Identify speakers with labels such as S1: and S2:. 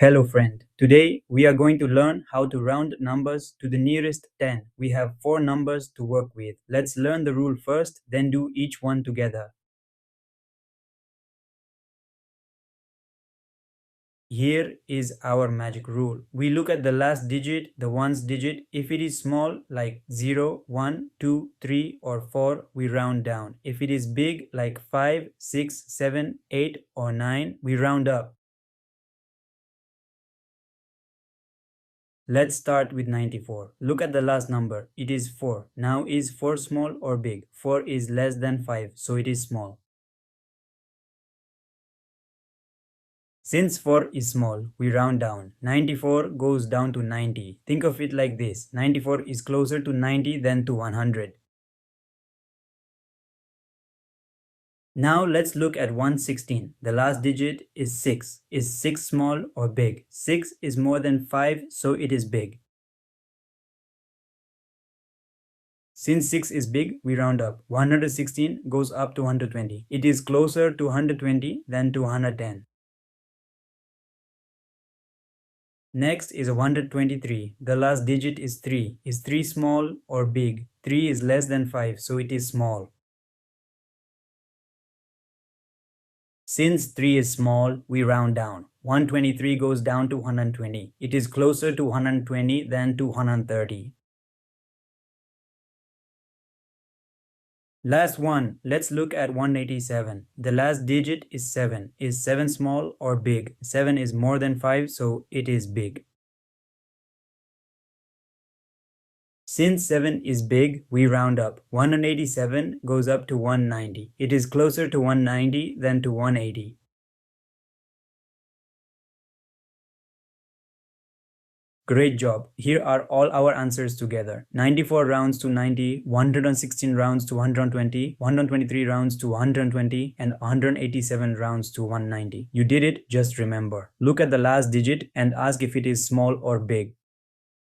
S1: Hello friend, today we are going to learn how to round numbers to the nearest 10. We have 4 numbers to work with. Let's learn the rule first, then do each one together. Here is our magic rule. We look at the last digit, the ones digit. If it is small like 0, 1, 2, 3 or 4, we round down. If it is big like 5, 6, 7, 8 or 9, we round up. Let's start with 94. Look at the last number. It is 4. Now is 4 small or big? 4 is less than 5, so it is small. Since 4 is small, we round down. 94 goes down to 90. Think of it like this. 94 is closer to 90 than to 100. Now let's look at 116. The last digit is 6. Is 6 small or big? 6 is more than 5, so it is big. Since 6 is big, we round up. 116 goes up to 120. It is closer to 120 than to 110. Next is 123. The last digit is 3. Is 3 small or big? 3 is less than 5, so it is small. Since 3 is small, we round down. 123 goes down to 120. It is closer to 120 than to 130. Last one, let's look at 187. The last digit is 7. Is 7 small or big? 7 is more than 5, so it is big. Since 7 is big, we round up. 187 goes up to 190. It is closer to 190 than to 180. Great job. Here are all our answers together. 94 rounds to 90, 116 rounds to 120, 123 rounds to 120, and 187 rounds to 190. You did it, just remember. Look at the last digit and ask if it is small or big.